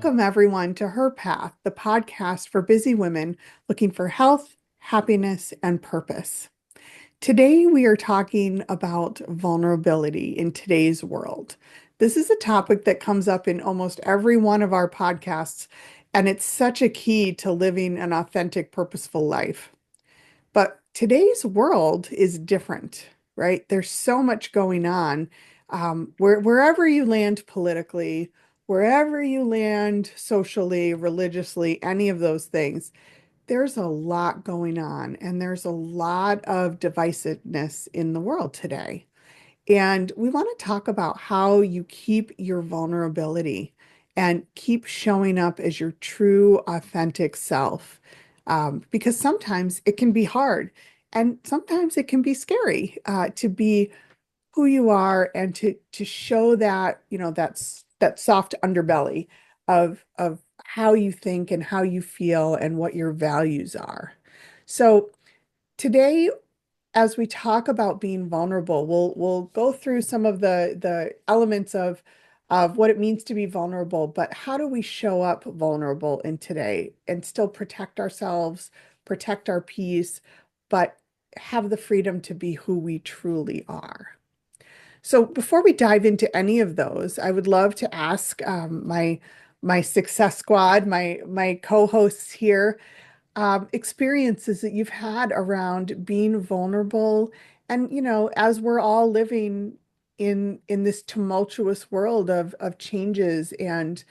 Welcome, everyone, to HerPath, the podcast for busy women looking for health, happiness, and purpose. Today, we are talking about vulnerability in today's world. This is a topic that comes up in almost every one of our podcasts, and it's such a key to living an authentic, purposeful life. But today's world is different, right? There's so much going on. Wherever you land politically, wherever you land socially, religiously, any of those things, there's a lot going on, and there's a lot of divisiveness in the world today. And we want to talk about how you keep your vulnerability and keep showing up as your true, authentic self. Because sometimes it can be hard and sometimes it can be scary to be who you are and to show that, that soft underbelly of how you think and how you feel and what your values are. So today as we talk about being vulnerable, we'll go through some of the elements of what it means to be vulnerable, but how do we show up vulnerable in today and still protect ourselves, protect our peace, but have the freedom to be who we truly are? So before we dive into any of those, I would love to ask my success squad, my co-hosts here, experiences that you've had around being vulnerable. And, as we're all living in this tumultuous world of changes and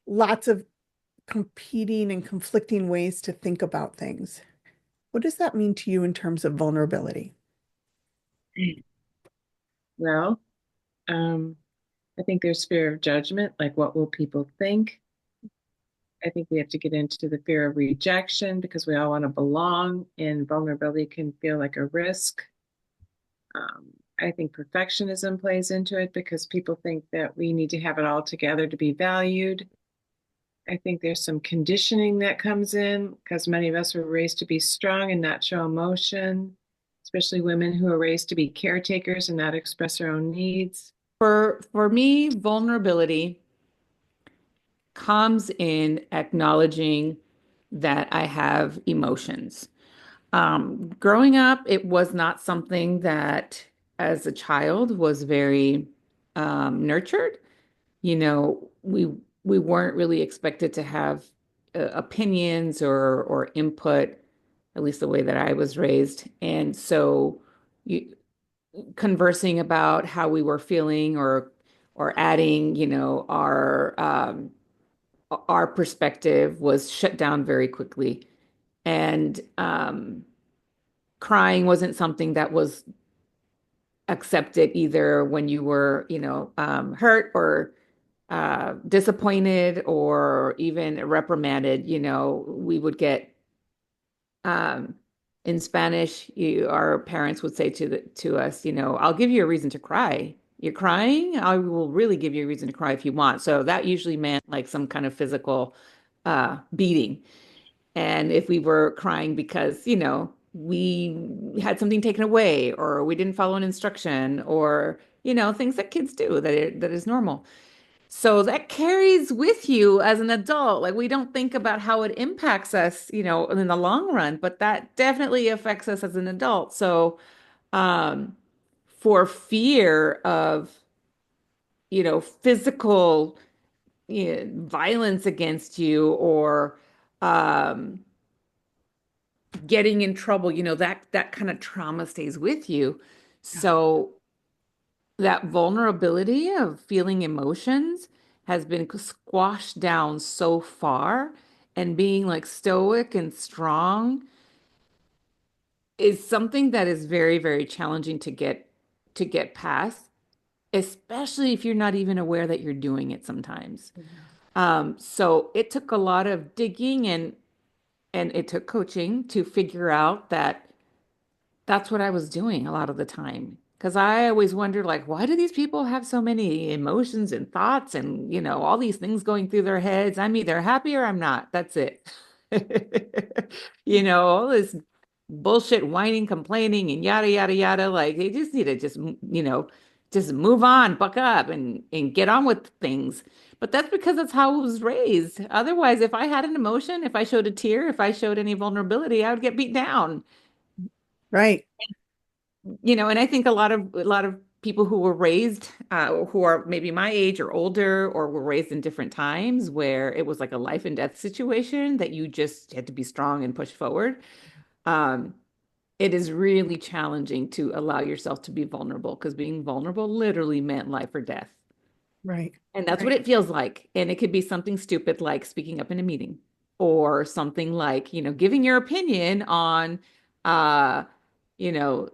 lots of competing and conflicting ways to think about things. What does that mean to you in terms of vulnerability? Well, um, I think there's fear of judgment, like what will people think? I think we have to get into the fear of rejection because we all want to belong, and vulnerability can feel like a risk. I think perfectionism plays into it because people think that we need to have it all together to be valued. I think there's some conditioning that comes in because many of us were raised to be strong and not show emotion, especially women who are raised to be caretakers and not express their own needs. For me, vulnerability comes in acknowledging that I have emotions. Growing up, it was not something that, as a child, was very nurtured. You know, we weren't really expected to have opinions or input, at least the way that I was raised. And so, you, conversing about how we were feeling or adding, our perspective was shut down very quickly. And crying wasn't something that was accepted either when you were, hurt or disappointed or even reprimanded. We would get um, in Spanish, our parents would say to us, I'll give you a reason to cry. You're crying? I will really give you a reason to cry if you want. So that usually meant like some kind of physical beating. And if we were crying because, we had something taken away or we didn't follow an instruction or, things that kids do that is normal. So that carries with you as an adult. Like we don't think about how it impacts us, in the long run, but that definitely affects us as an adult. So, um, for fear of, physical, violence against you or um, getting in trouble, that kind of trauma stays with you. Yeah. So that vulnerability of feeling emotions has been squashed down so far, and being like stoic and strong is something that is very, very challenging to get past, especially if you're not even aware that you're doing it sometimes. So it took a lot of digging and it took coaching to figure out that that's what I was doing a lot of the time. Because I always wondered, like, why do these people have so many emotions and thoughts and, all these things going through their heads? I'm either happy or I'm not. That's it. All this bullshit, whining, complaining, and yada, yada, yada. Like, they just need to just, just move on, buck up and get on with things. But that's because that's how I was raised. Otherwise, if I had an emotion, if I showed a tear, if I showed any vulnerability, I would get beat down. Right. And I think a lot of people who were raised, who are maybe my age or older, or were raised in different times where it was like a life and death situation that you just had to be strong and push forward. Um, it is really challenging to allow yourself to be vulnerable because being vulnerable literally meant life or death. Right. And that's what Right. it feels like. And it could be something stupid like speaking up in a meeting or something like, giving your opinion on, uh, you know,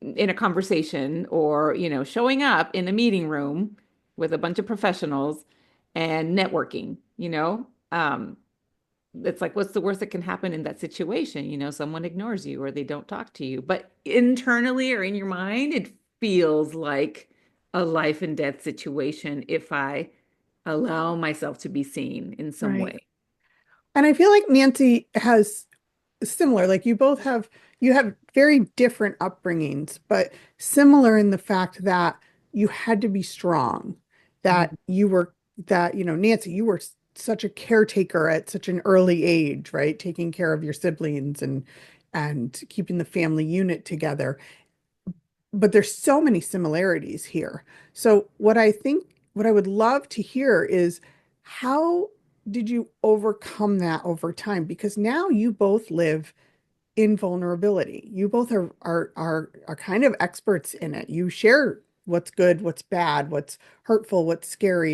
in a conversation or, showing up in a meeting room with a bunch of professionals and networking, it's like, what's the worst that can happen in that situation? Someone ignores you or they don't talk to you. But internally or in your mind, it feels like a life and death situation if I allow myself to be seen in some Right. way. And I feel like Nancy has similar, like you have very different upbringings, but similar in the fact that you had to be strong, Mhm. that you were that, Nancy, you were such a caretaker at such an early age, right? Taking care of your siblings and keeping the family unit together. But there's so many similarities here. So what I would love to hear is how did you overcome that over time? Because now you both live in vulnerability. You both are kind of experts in it. You share what's good, what's bad, what's hurtful, what's scary,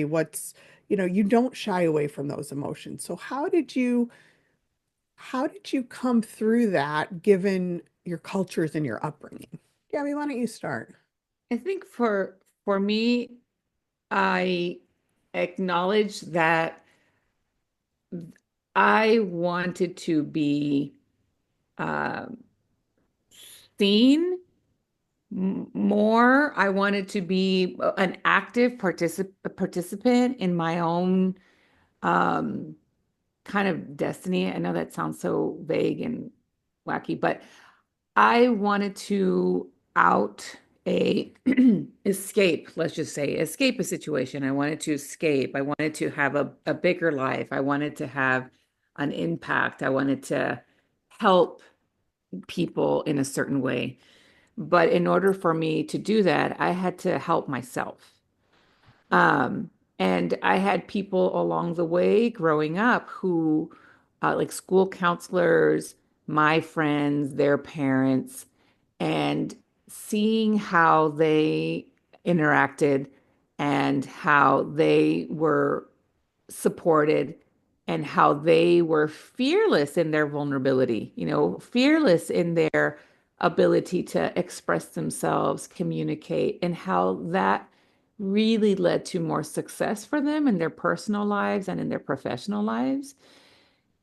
you don't shy away from those emotions. So how did you come through that given your cultures and your upbringing? Gabby, why don't you start? I think for me, I acknowledge that I wanted to be um seen more. I wanted to be an active participant in my own um, kind of destiny. I know that sounds so vague and wacky, but I wanted to out a escape, let's just say, escape a situation. I wanted to escape. I wanted to have a bigger life. I wanted to have an impact. I wanted to help people in a certain way. But in order for me to do that, I had to help myself. Um, and I had people along the way growing up who, like school counselors, my friends, their parents, and seeing how they interacted and how they were supported and how they were fearless in their vulnerability, fearless in their ability to express themselves, communicate, and how that really led to more success for them in their personal lives and in their professional lives.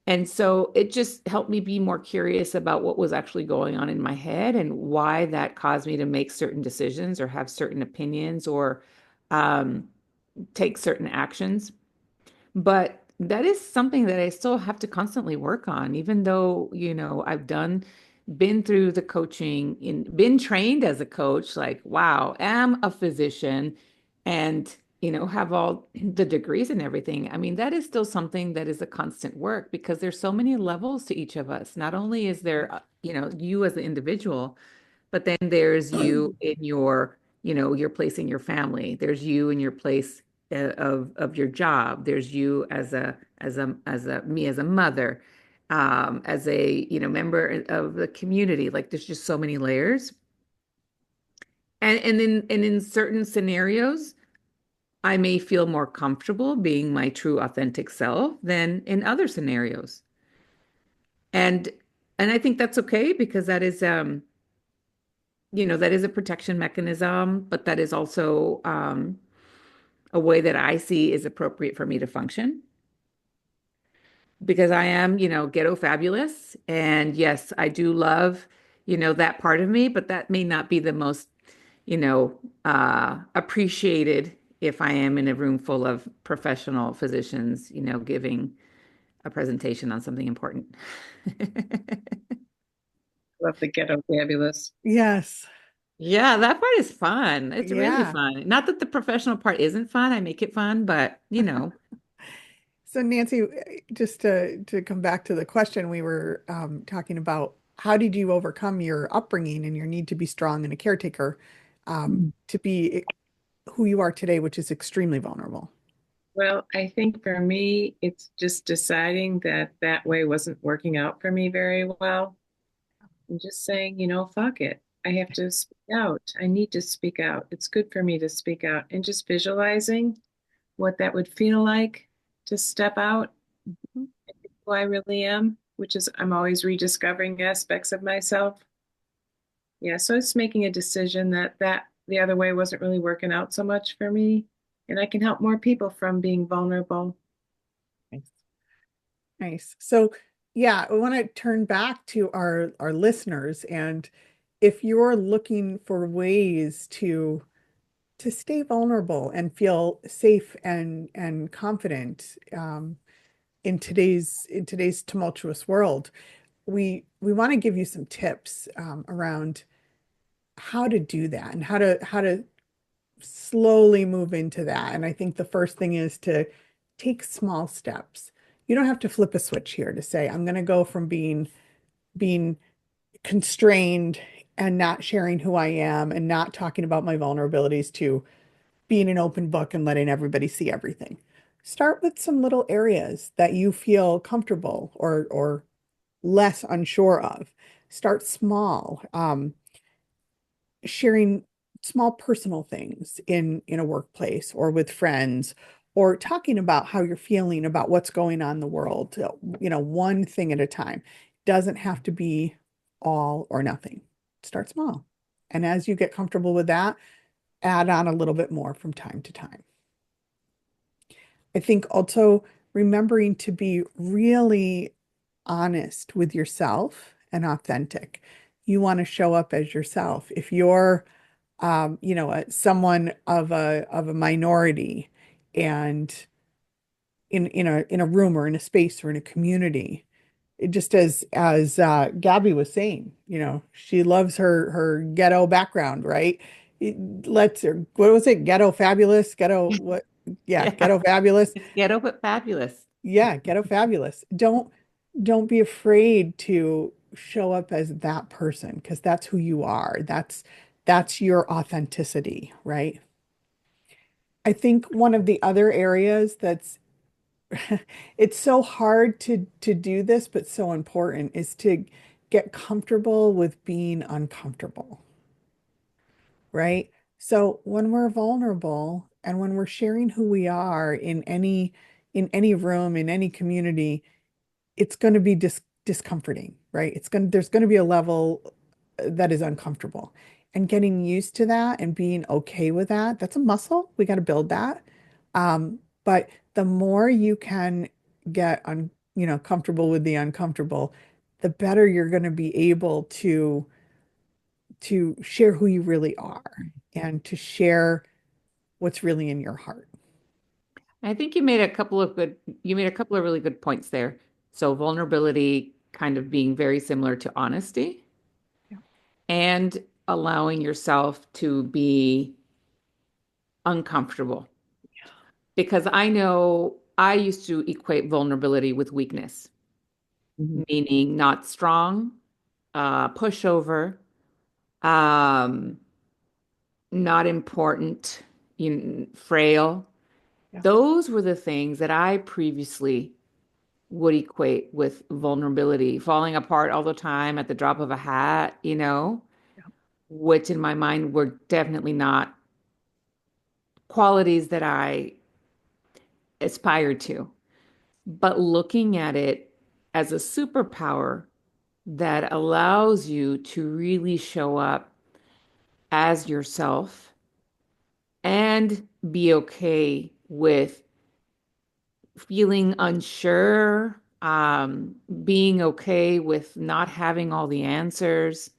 And so it just helped me be more curious about what was actually going on in my head and why that caused me to make certain decisions or have certain opinions or um, take certain actions. But that is something that I still have to constantly work on, even though, been through the coaching, been trained as a coach, like, wow, am a physician and, have all the degrees and everything. I mean, that is still something that is a constant work because there's so many levels to each of us. Not only is there, you as an individual, but then there's you in your place in your family. There's you in your place of your job. There's you as a me as a mother, as a member of the community. Like there's just so many layers. And in certain scenarios, I may feel more comfortable being my true authentic self than in other scenarios. And and I think that's okay because that is a protection mechanism, but that is also a way that I see is appropriate for me to function because I am, ghetto fabulous. And yes, I do love, that part of me, but that may not be the most, appreciated if I am in a room full of professional physicians, giving a presentation on something important. Love the ghetto fabulous. Yes. Yeah, that part is fun. It's really Yeah. fun. Not that the professional part isn't fun. I make it fun, but So Nancy, just to come back to the question we were talking about, how did you overcome your upbringing and your need to be strong and a caretaker to be who you are today, which is extremely vulnerable? Well, I think for me, it's just deciding that that way wasn't working out for me very well. And just saying, fuck it. I have to speak out. I need to speak out. It's good for me to speak out. And just visualizing what that would feel like to step out Mhm. who I really am, which is I'm always rediscovering aspects of myself. Yeah, so it's making a decision that the other way wasn't really working out so much for me, and I can help more people from being vulnerable. Nice. Nice. So, yeah, we want to turn back to our listeners, and if you're looking for ways to stay vulnerable and feel safe and confident in today's tumultuous world, we want to give you some tips around how to do that and how to slowly move into that. And I think the first thing is to take small steps. You don't have to flip a switch here to say, I'm going to go from being constrained and not sharing who I am and not talking about my vulnerabilities to being an open book and letting everybody see everything. Start with some little areas that you feel comfortable or less unsure of. Start small. Sharing small personal things in a workplace or with friends, or talking about how you're feeling about what's going on in the world, one thing at a time. Doesn't have to be all or nothing. Start small. And as you get comfortable with that, add on a little bit more from time to time. I think also remembering to be really honest with yourself and authentic. You want to show up as yourself. If you're someone of a minority and in a room or in a space or in a community, it just as Gabby was saying, she loves her ghetto background, right? It lets her, what was it? Ghetto fabulous, ghetto what? Yeah, yeah, ghetto fabulous. it's ghetto but fabulous. Yeah, ghetto fabulous. Don't be afraid to show up as that person because that's who you are. That's your authenticity, right? I think one of the other areas that's it's so hard to do this, but so important is to get comfortable with being uncomfortable, right? So when we're vulnerable and when we're sharing who we are in any room, in any community, it's going to be discomforting, right? There's going to be a level that is uncomfortable. And getting used to that and being okay with that, that's a muscle. We got to build that. But the more you can get comfortable with the uncomfortable, the better you're going to be able to share who you really are and to share what's really in your heart. I think you made a couple of really good points there. So vulnerability kind of being very similar to honesty Yeah. and allowing yourself to be uncomfortable. Because I know I used to equate vulnerability with weakness, Mhm. meaning not strong, pushover, um, not important, frail. Yeah. Those were the things that I previously would equate with vulnerability, falling apart all the time at the drop of a hat, Yeah. which in my mind were definitely not qualities that I aspired to. But looking at it as a superpower that allows you to really show up as yourself and be okay with feeling unsure, being okay with not having all the answers,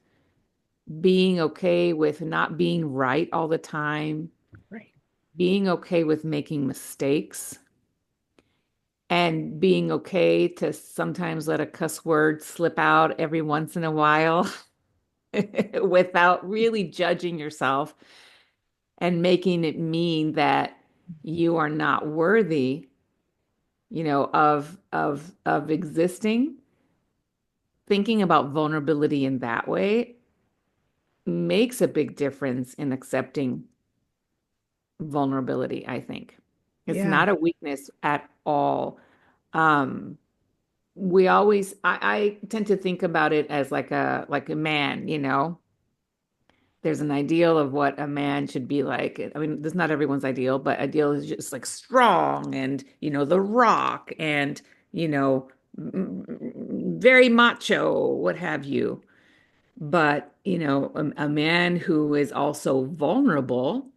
being okay with not being right all the time, Right. being okay with making mistakes, and being okay to sometimes let a cuss word slip out every once in a while. without really judging yourself and making it mean that you are not worthy, of existing. Thinking about vulnerability in that way makes a big difference in accepting vulnerability, I think. It's Yeah. not a weakness at all. Um, I tend to think about it as like a man, There's an ideal of what a man should be like. I mean, this is not everyone's ideal, but ideal is just like strong and, the rock and, very macho, what have you. But, a man who is also vulnerable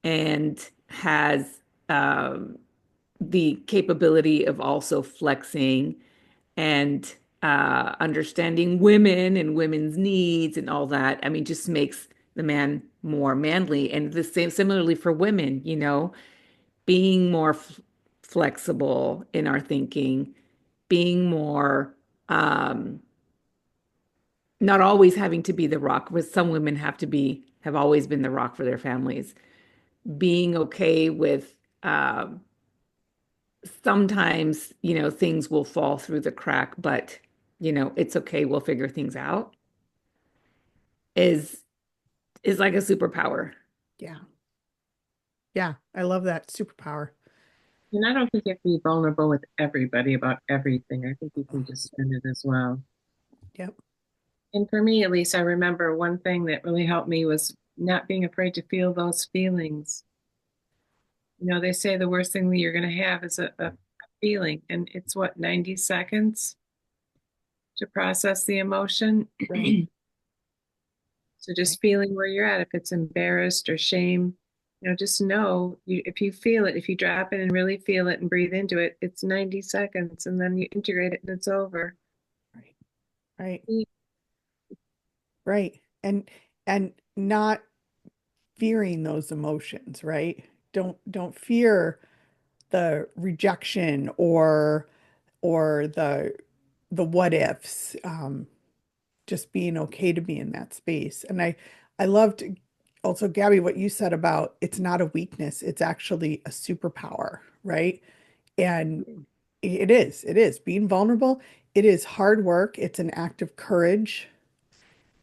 and has the capability of also flexing and understanding women and women's needs and all that. I mean, just makes the man more manly. And the same, similarly for women, being more flexible in our thinking, being more, um, not always having to be the rock, but some women have always been the rock for their families. Being okay with, sometimes, things will fall through the crack, but, it's okay. We'll figure things out is is like a superpower. Yeah. Yeah. I love that superpower. And I don't think you have to be vulnerable with everybody about everything. I think you can just spend it as well. Yep. And for me, at least, I remember one thing that really helped me was not being afraid to feel those feelings. They say the worst thing that you're going to have is a feeling, and it's what, 90 seconds to process the emotion. Right. So Right. just feeling where you're at, if it's embarrassed or shame, just know if you feel it, if you drop it and really feel it and breathe into it, it's 90 seconds and then you integrate it and it's over. Right. Right. Right. And not fearing those emotions, right? Don't fear the rejection or the what ifs. Just being okay to be in that space. And I loved also, Gabby, what you said about it's not a weakness, it's actually a superpower, right? And it is being vulnerable. It is hard work. It's an act of courage.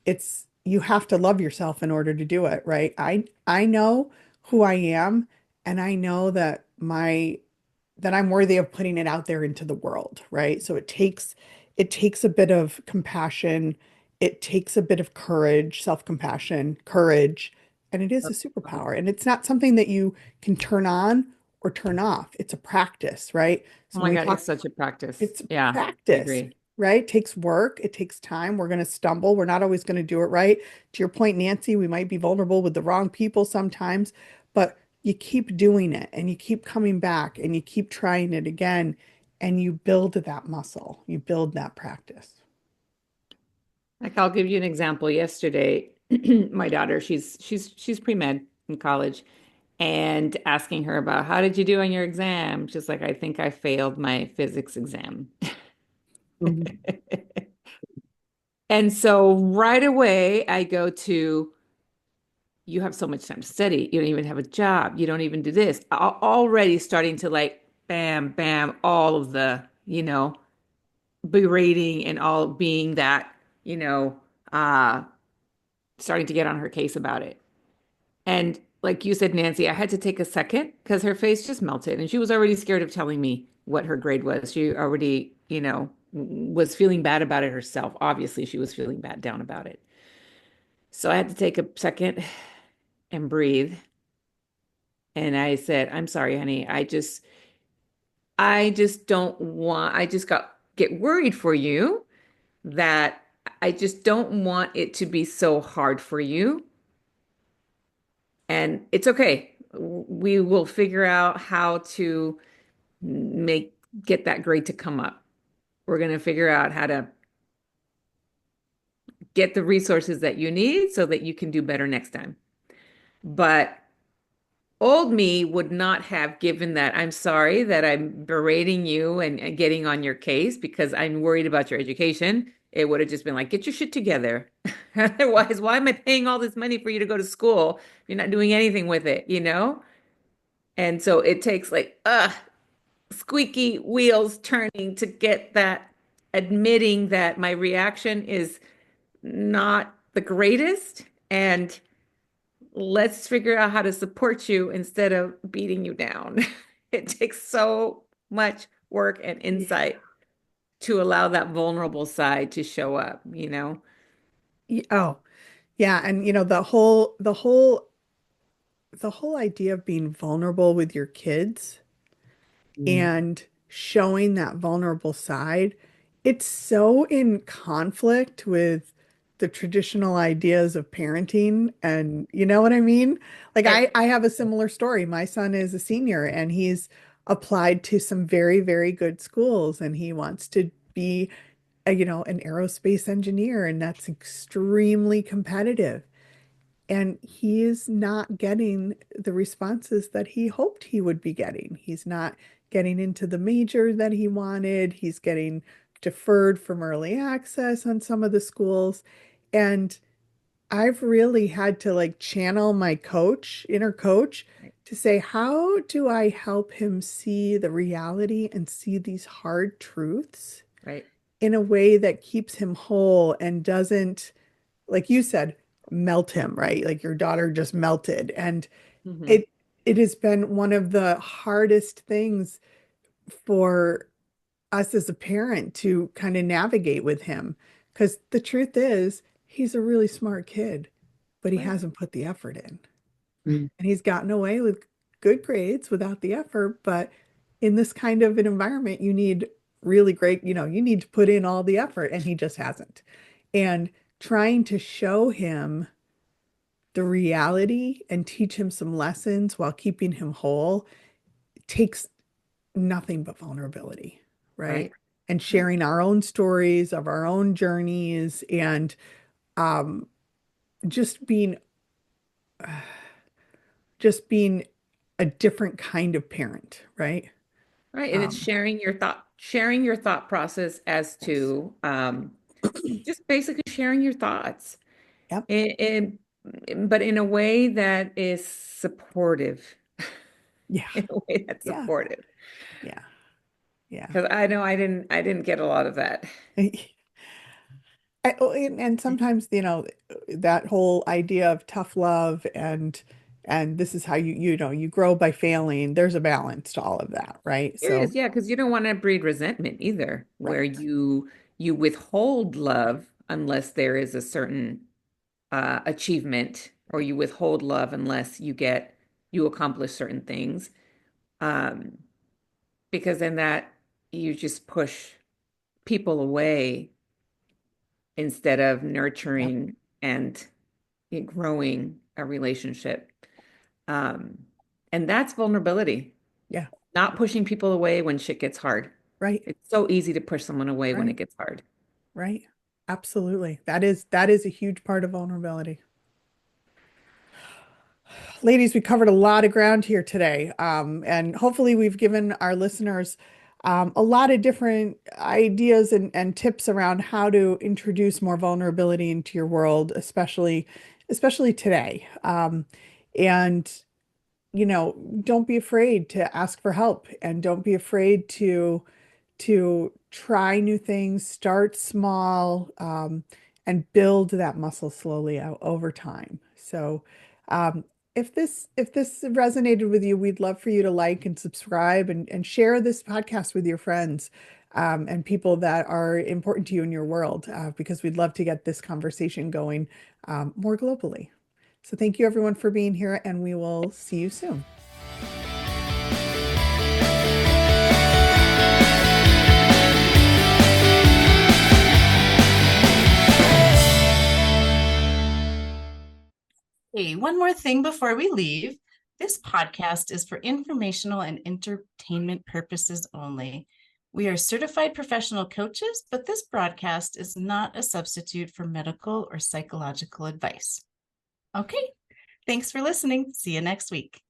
It's you have to love yourself in order to do it, right? I know who I am, and I know that I'm worthy of putting it out there into the world, right? So it takes a bit of compassion, it takes a bit of courage, self-compassion, courage, and it is a superpower. And it's not something that you can turn on or turn off. It's a practice, right? Oh So when my we God, talk, it's such a practice. it's Yeah, I practice, agree. right? It takes work, it takes time. We're going to stumble. We're not always going to do it right. To your point, Nancy, we might be vulnerable with the wrong people sometimes, but you keep doing it and you keep coming back and you keep trying it again and you build that muscle. You build that practice. Like I'll give you an example. Yesterday, my daughter, she's pre-med in college, and asking her about how did you do on your exam? She's like, I think I failed my physics exam. Mhm. And so right away I go to, you have so much time to study. You don't even have a job. You don't even do this. Already starting to like bam, bam, all of the, berating and all being that, you know, uh, starting to get on her case about it. And like you said, Nancy, I had to take a second because her face just melted and she was already scared of telling me what her grade was. She already, was feeling bad about it herself. Obviously, she was feeling bad down about it. So I had to take a second and breathe. And I said, I'm sorry, honey. I just don't want, I just get worried for you that I just don't want it to be so hard for you. And it's okay. We will figure out how to make get that grade to come up. We're going to figure out how to get the resources that you need so that you can do better next time. But old me would not have given that. I'm sorry that I'm berating you and getting on your case because I'm worried about your education. it would have just been like, get your shit together. Otherwise, why am I paying all this money for you to go to school if you're not doing anything with it, you know? And so it takes like, squeaky wheels turning to get that, admitting that my reaction is not the greatest, and let's figure out how to support you instead of beating you down. It takes so much work and Yeah. insight to allow that vulnerable side to show up, you know? Oh, yeah. And the whole idea of being vulnerable with your kids Mm. and showing that vulnerable side, it's so in conflict with the traditional ideas of parenting. And you know what I mean? Like Right, I have a similar story. My son is a senior and he's applied to some very, very good schools and he wants to be an aerospace engineer, and that's extremely competitive. And he is not getting the responses that he hoped he would be getting. He's not getting into the major that he wanted. He's getting deferred from early access on some of the schools. And I've really had to like channel my inner coach, right, to say, how do I help him see the reality and see these hard truths right. in a way that keeps him whole and doesn't, like you said, melt him, right? Like your daughter just melted. And Hmm. it has been one of the hardest things for us as a parent to kind of navigate with him. Because the truth is, he's a really smart kid, but he Right, hasn't put the effort in. Mm. And he's gotten away with good grades without the effort. But in this kind of an environment, you need really great, you need to put in all the effort, and he just hasn't. And trying to show him the reality and teach him some lessons while keeping him whole takes nothing but vulnerability, right? right, And right, sharing our own stories of our own journeys and um, just being just being a different kind of parent, right? right. And it's Um, sharing your thought process as yes. to just basically sharing your thoughts. Yep. But in a way that is supportive, Yeah. in a way that's Yeah. supportive. Yeah. Yeah. Because I know I didn't get a lot of that. And sometimes, that whole idea of tough love and this is how you grow by failing. There's a balance to all of that, right? There So, is, yeah, because you don't want to breed resentment either, where right. you withhold love unless there is a certain achievement, or Right. you withhold love unless you accomplish certain things. Um, because then that you just push people away instead of Yep. nurturing and growing a relationship. Um, and that's vulnerability, Yeah. not pushing people away when shit gets hard. Right. It's so easy to push someone away when it Right. gets hard. Right. Absolutely. That is a huge part of vulnerability. Ladies, we covered a lot of ground here today. And hopefully we've given our listeners a lot of different ideas and tips around how to introduce more vulnerability into your world, especially today. And don't be afraid to ask for help and don't be afraid to try new things, start small, and build that muscle slowly out over time. So, um, if this resonated with you, we'd love for you to like and subscribe and share this podcast with your friends, and people that are important to you in your world, because we'd love to get this conversation going, more globally. So thank you everyone for being here, and we will see you soon. Hey, one more thing before we leave. This podcast is for informational and entertainment purposes only. We are certified professional coaches, but this broadcast is not a substitute for medical or psychological advice. Okay, thanks for listening. See you next week.